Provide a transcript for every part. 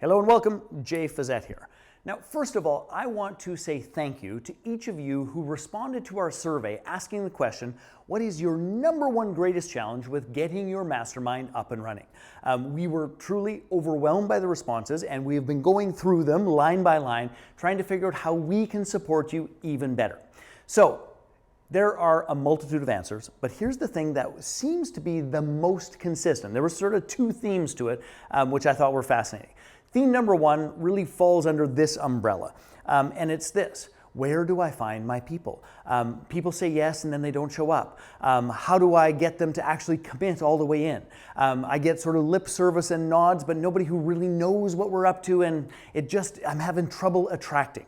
Hello and welcome, Jay Fazette here. Now, first of all, I want to say thank you to each of you who responded to our survey asking the question, what is your number one greatest challenge with getting your mastermind up and running? We were truly overwhelmed by the responses, and we have been going through them line by line, trying to figure out how we can support you even better. So, there are a multitude of answers, but here's the thing that seems to be the most consistent. There were sort of two themes to it, which I thought were fascinating. Theme number one really falls under this umbrella, and it's this: where do I find my people? People say yes and then they don't show up. How do I get them to actually commit all the way in? I get sort of lip service and nods, but nobody who really knows what we're up to, and I'm having trouble attracting.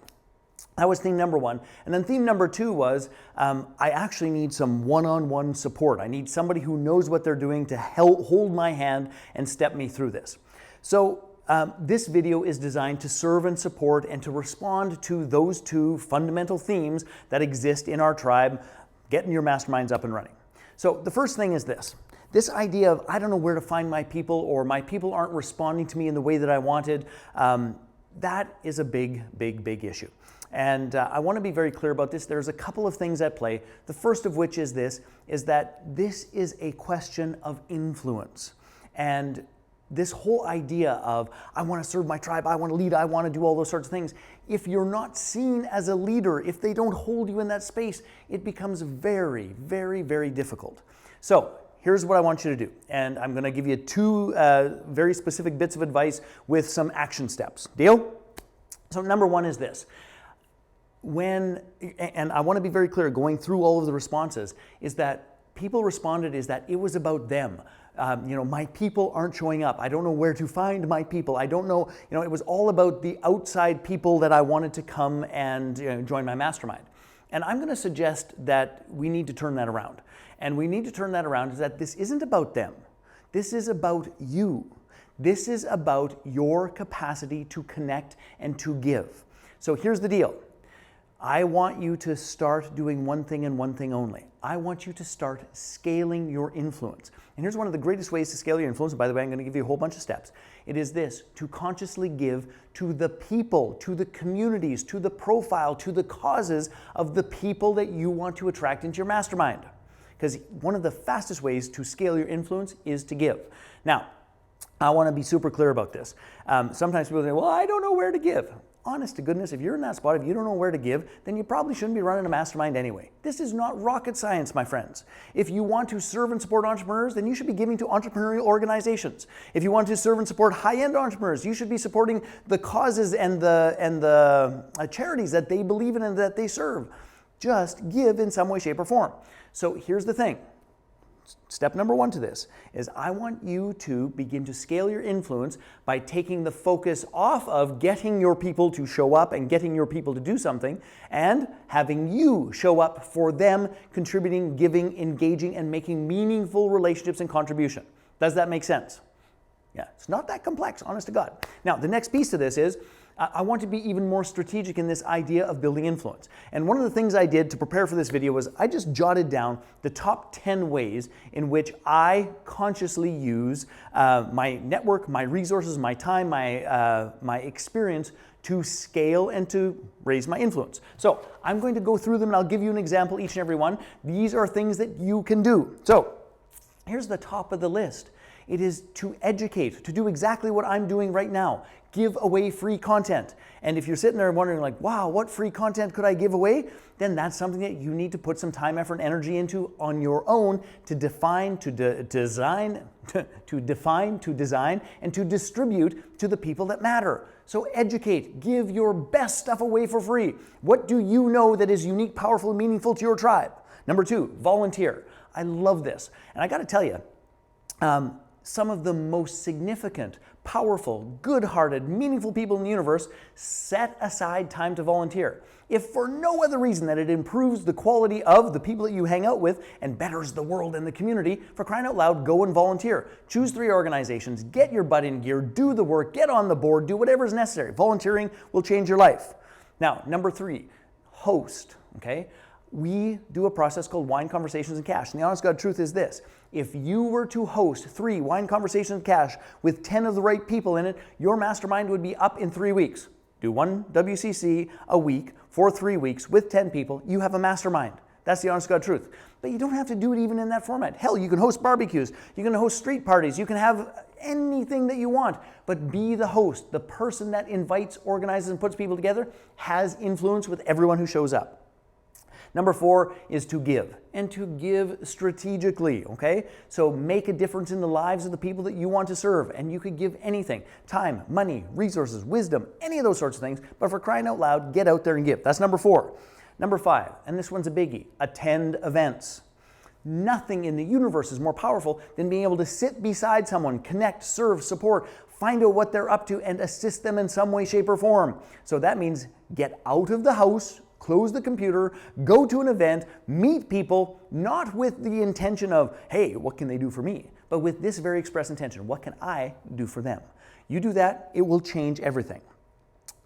That was theme number one. And then theme number two was, I actually need some one-on-one support. I need somebody who knows what they're doing to help hold my hand and step me through this. So this video is designed to serve and support and to respond to those two fundamental themes that exist in our tribe, getting your masterminds up and running. So the first thing is this idea of, I don't know where to find my people, or my people aren't responding to me in the way that I wanted. That is a big issue. And I want to be very clear about this. There's a couple of things at play. The first of which is that this is a question of influence. And this whole idea of, I want to serve my tribe, I want to lead, I want to do all those sorts of things. If you're not seen as a leader, if they don't hold you in that space, it becomes very difficult. So here's what I want you to do. And I'm going to give you two very specific bits of advice with some action steps. Deal? So number one is this. And I want to be very clear, going through all of the responses, is that people responded is that it was about them. My people aren't showing up. I don't know where to find my people. I don't know, it was all about the outside people that I wanted to come and join my mastermind. And I'm going to suggest that we need to turn that around. And we need to turn that around is that this isn't about them. This is about you. This is about your capacity to connect and to give. So here's the deal. I want you to start doing one thing and one thing only. I want you to start scaling your influence. And here's one of the greatest ways to scale your influence. And by the way, I'm going to give you a whole bunch of steps. It is this: to consciously give to the people, to the communities, to the profile, to the causes of the people that you want to attract into your mastermind. Because one of the fastest ways to scale your influence is to give. Now, I want to be super clear about this. Sometimes people say, well, I don't know where to give. Honest to goodness, if you're in that spot, if you don't know where to give, then you probably shouldn't be running a mastermind anyway. This is not rocket science, my friends. If you want to serve and support entrepreneurs, then you should be giving to entrepreneurial organizations. If you want to serve and support high-end entrepreneurs, you should be supporting the causes and the charities that they believe in and that they serve. Just give in some way, shape, or form. So here's the thing. Step number one to this is, I want you to begin to scale your influence by taking the focus off of getting your people to show up and getting your people to do something, and having you show up for them, contributing, giving, engaging, and making meaningful relationships and contribution. Does that make sense? Yeah, it's not that complex, honest to God. Now, the next piece to this is, I want to be even more strategic in this idea of building influence. And one of the things I did to prepare for this video was I just jotted down the top 10 ways in which I consciously use my network, my resources, my time, my experience to scale and to raise my influence. So I'm going to go through them and I'll give you an example, each and every one. These are things that you can do. So here's the top of the list. It is to educate, to do exactly what I'm doing right now. Give away free content. And if you're sitting there wondering like, wow, what free content could I give away? Then that's something that you need to put some time, effort, and energy into on your own to define, to design, and to distribute to the people that matter. So educate, give your best stuff away for free. What do you know that is unique, powerful, and meaningful to your tribe? Number two, volunteer. I love this. And I got to tell you, some of the most significant, powerful, good-hearted, meaningful people in the universe set aside time to volunteer. If for no other reason that it improves the quality of the people that you hang out with and betters the world and the community, for crying out loud, go and volunteer. Choose 3 organizations, get your butt in gear, do the work, get on the board, do whatever is necessary. Volunteering will change your life. Now, number 3, host, okay? We do a process called Wine, Conversations, and Cash. And the honest God truth is this. If you were to host 3 wine conversations with cash with 10 of the right people in it, your mastermind would be up in 3 weeks. Do 1 WCC a week for 3 weeks with 10 people, you have a mastermind. That's the honest to God truth. But you don't have to do it even in that format. Hell, you can host barbecues, you can host street parties, you can have anything that you want, but be the host. The person that invites, organizes, and puts people together has influence with everyone who shows up. Number 4 is to give, and to give strategically, okay? So make a difference in the lives of the people that you want to serve, and you could give anything: time, money, resources, wisdom, any of those sorts of things, but for crying out loud, get out there and give. That's number 4. Number 5, and this one's a biggie: attend events. Nothing in the universe is more powerful than being able to sit beside someone, connect, serve, support, find out what they're up to, and assist them in some way, shape, or form. So that means get out of the house, close the computer, go to an event, meet people, not with the intention of, hey, what can they do for me? But with this very express intention: what can I do for them? You do that, it will change everything.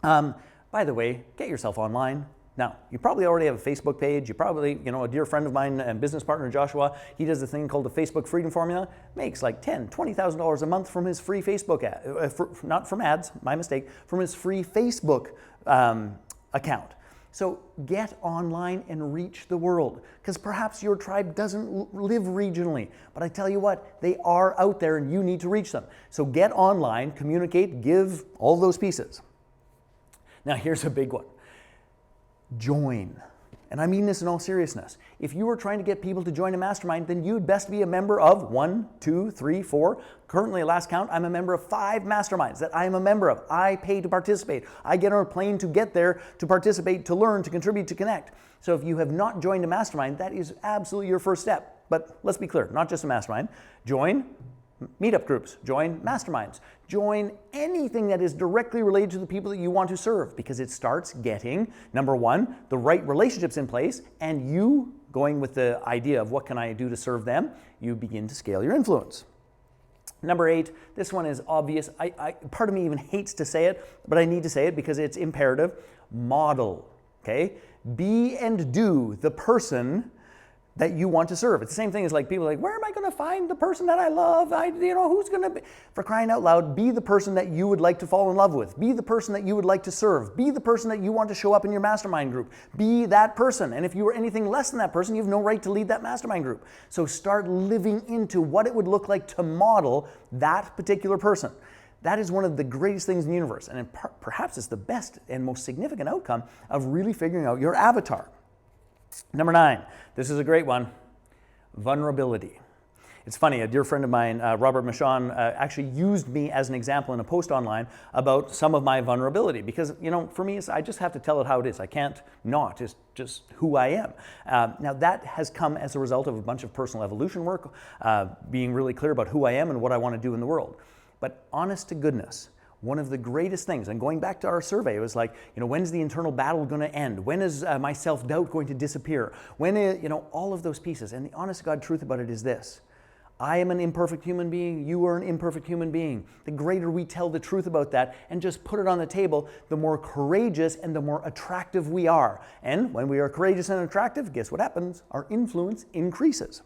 By the way, get yourself online. Now, you probably already have a Facebook page. You probably, a dear friend of mine and business partner, Joshua, he does a thing called the Facebook Freedom Formula, makes like $10,000, $20,000 a month from his free Facebook ad, not from ads, my mistake, from his free Facebook account. So get online and reach the world, because perhaps your tribe doesn't live regionally, but I tell you what, they are out there and you need to reach them. So get online, communicate, give, all those pieces. Now here's a big one. Join. And I mean this in all seriousness. If you are trying to get people to join a mastermind, then you'd best be a member of 1, 2, 3, 4. Currently, at last count, I'm a member of 5 masterminds that I am a member of. I pay to participate. I get on a plane to get there, to participate, to learn, to contribute, to connect. So if you have not joined a mastermind, that is absolutely your first step. But let's be clear, not just a mastermind. Join meetup groups, join masterminds, join anything that is directly related to the people that you want to serve, because it starts getting, number 1, the right relationships in place, and you going with the idea of what can I do to serve them, you begin to scale your influence. Number 8, this one is obvious. Part of me even hates to say it, but I need to say it because it's imperative. Model, okay? Be and do the person that you want to serve. It's the same thing as like people like, where am I going to find the person that I love? Who's going to be? For crying out loud, be the person that you would like to fall in love with. Be the person that you would like to serve. Be the person that you want to show up in your mastermind group. Be that person. And if you are anything less than that person, you have no right to lead that mastermind group. So start living into what it would look like to model that particular person. That is one of the greatest things in the universe. And perhaps it's the best and most significant outcome of really figuring out your avatar. Number 9, this is a great one: vulnerability. It's funny, a dear friend of mine, Robert Michon, actually used me as an example in a post online about some of my vulnerability, because, for me, I just have to tell it how it is. I can't not. It's just who I am. Now, that has come as a result of a bunch of personal evolution work, being really clear about who I am and what I want to do in the world. But honest to goodness, one of the greatest things, and going back to our survey, it was like, when's the internal battle going to end? When is my self-doubt going to disappear? When is, all of those pieces. And the honest to God truth about it is this: I am an imperfect human being. You are an imperfect human being. The greater we tell the truth about that and just put it on the table, the more courageous and the more attractive we are. And when we are courageous and attractive, guess what happens? Our influence increases.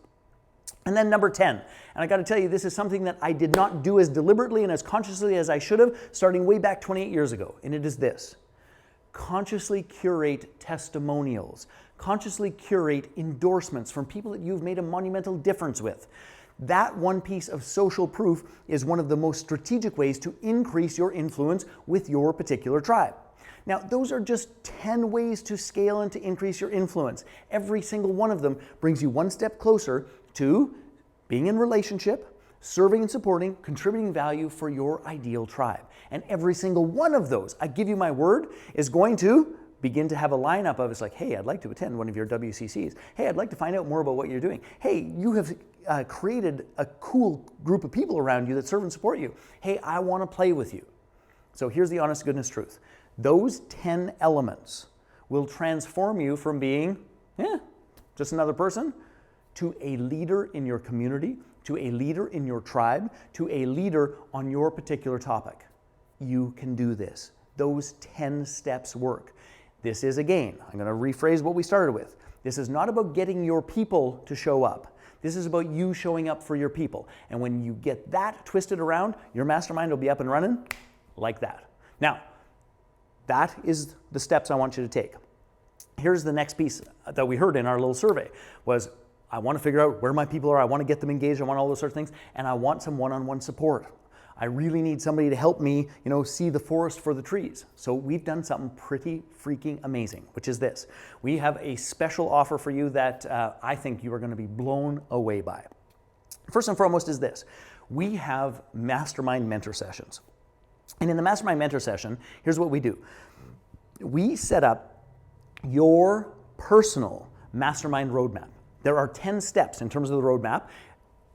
And then number 10, and I got to tell you, this is something that I did not do as deliberately and as consciously as I should have, starting way back 28 years ago, and it is this: consciously curate testimonials, consciously curate endorsements from people that you've made a monumental difference with. That one piece of social proof is one of the most strategic ways to increase your influence with your particular tribe. Now, those are just 10 ways to scale and to increase your influence. Every single one of them brings you one step closer to being in relationship, serving and supporting, contributing value for your ideal tribe. And every single one of those, I give you my word, is going to begin to have a lineup of, it's like, hey, I'd like to attend one of your WCCs. Hey, I'd like to find out more about what you're doing. Hey, you have created a cool group of people around you that serve and support you. Hey, I want to play with you. So here's the honest goodness truth. Those 10 elements will transform you from being, just another person, to a leader in your community, to a leader in your tribe, to a leader on your particular topic. You can do this. Those 10 steps work. This is, again, I'm going to rephrase what we started with. This is not about getting your people to show up. This is about you showing up for your people. And when you get that twisted around, your mastermind will be up and running like that. Now, that is the steps I want you to take. Here's the next piece that we heard in our little survey was, I want to figure out where my people are, I want to get them engaged, I want all those sorts of things, and I want some one-on-one support. I really need somebody to help me, see the forest for the trees. So we've done something pretty freaking amazing, which is this. We have a special offer for you that I think you are going to be blown away by. First and foremost is this. We have Mastermind mentor sessions. And in the Mastermind mentor session, here's what we do. We set up your personal Mastermind roadmap. There are 10 steps in terms of the roadmap,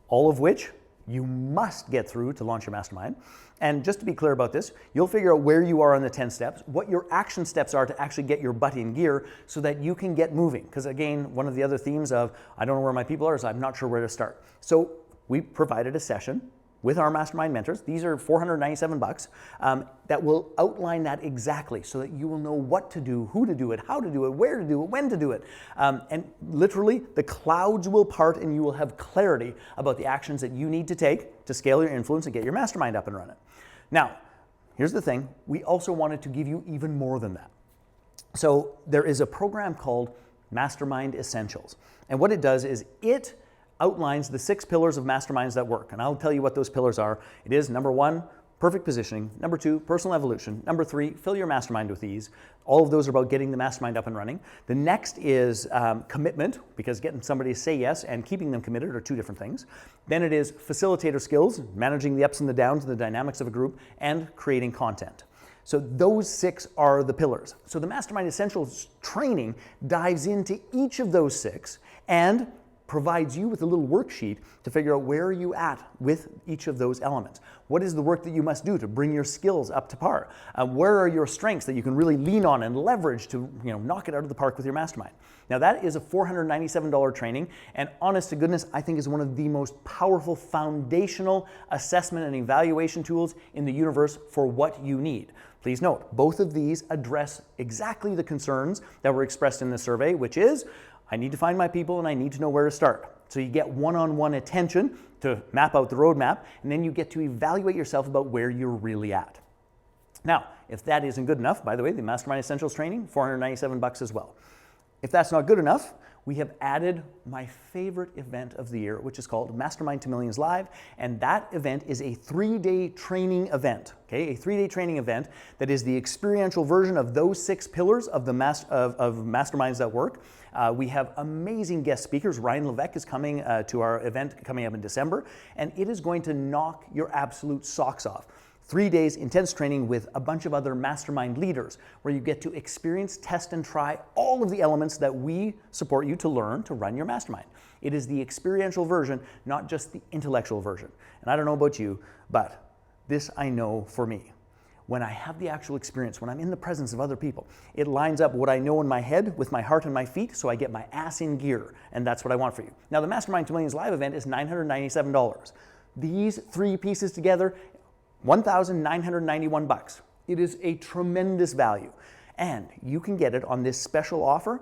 all of which you must get through to launch your mastermind. And just to be clear about this, you'll figure out where you are on the 10 steps, what your action steps are to actually get your butt in gear so that you can get moving. Because again, one of the other themes of I don't know where my people are is I'm not sure where to start. So we provided a session with our mastermind mentors. These are $497 that will outline that exactly so that you will know what to do, who to do it, how to do it, where to do it, when to do it. And literally the clouds will part and you will have clarity about the actions that you need to take to scale your influence and get your mastermind up and running. Now, here's the thing. We also wanted to give you even more than that. So there is a program called Mastermind Essentials. And what it does is it outlines the 6 pillars of masterminds that work. And I'll tell you what those pillars are. It is number 1, perfect positioning. Number 2, personal evolution. Number 3, fill your mastermind with ease. All of those are about getting the mastermind up and running. The next is commitment, because getting somebody to say yes and keeping them committed are 2 different things. Then it is facilitator skills, managing the ups and the downs and the dynamics of a group, and creating content. So those 6 are the pillars. So the Mastermind Essentials training dives into each of those 6 and provides you with a little worksheet to figure out where are you at with each of those elements. What is the work that you must do to bring your skills up to par? Where are your strengths that you can really lean on and leverage to knock it out of the park with your mastermind? Now that is a $497 training, and honest to goodness, I think is one of the most powerful foundational assessment and evaluation tools in the universe for what you need. Please note, both of these address exactly the concerns that were expressed in the survey, which is, I need to find my people and I need to know where to start. So you get one-on-one attention to map out the roadmap, and then you get to evaluate yourself about where you're really at. Now, if that isn't good enough, by the way, the Mastermind Essentials training, $497 as well. If that's not good enough, we have added my favorite event of the year, which is called Mastermind to Millions Live, and that event is a 3-day training event, okay? A 3-day training event that is the experiential version of those 6 pillars of the masterminds that work. We have amazing guest speakers. Ryan Levesque is coming to our event coming up in December, and it is going to knock your absolute socks off. 3 days intense training with a bunch of other mastermind leaders where you get to experience, test, and try all of the elements that we support you to learn to run your mastermind. It is the experiential version, not just the intellectual version. And I don't know about you, but this I know for me. When I have the actual experience, when I'm in the presence of other people, it lines up what I know in my head with my heart and my feet, so I get my ass in gear, and that's what I want for you. Now, the Mastermind to Millions Live event is $997. These 3 pieces together, $1,991. It is a tremendous value, and you can get it on this special offer.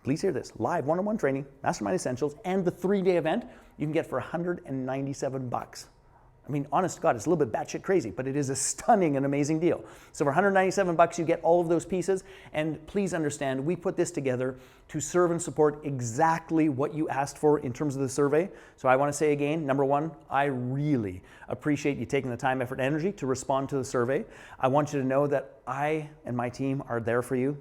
Please hear this: live one-on-one training, Mastermind Essentials, and the 3-day event you can get for $197. I mean, honest to God, it's a little bit batshit crazy, but it is a stunning and amazing deal. So for $197, you get all of those pieces. And please understand, we put this together to serve and support exactly what you asked for in terms of the survey. So I want to say again, number 1, I really appreciate you taking the time, effort, and energy to respond to the survey. I want you to know that I and my team are there for you.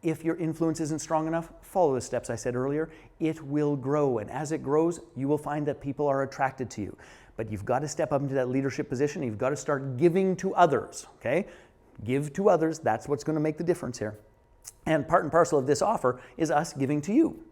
If your influence isn't strong enough, follow the steps I said earlier. It will grow, and as it grows, you will find that people are attracted to you. But you've got to step up into that leadership position. You've got to start giving to others, okay? Give to others. That's what's going to make the difference here. And part and parcel of this offer is us giving to you.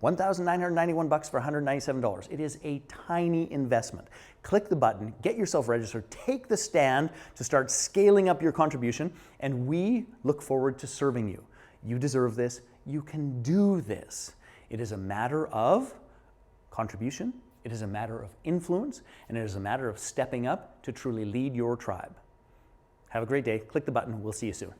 $1,991 for $197. It is a tiny investment. Click the button, get yourself registered, take the stand to start scaling up your contribution, and we look forward to serving you. You deserve this. You can do this. It is a matter of contribution. It is a matter of influence, and it is a matter of stepping up to truly lead your tribe. Have a great day. Click the button. We'll see you soon.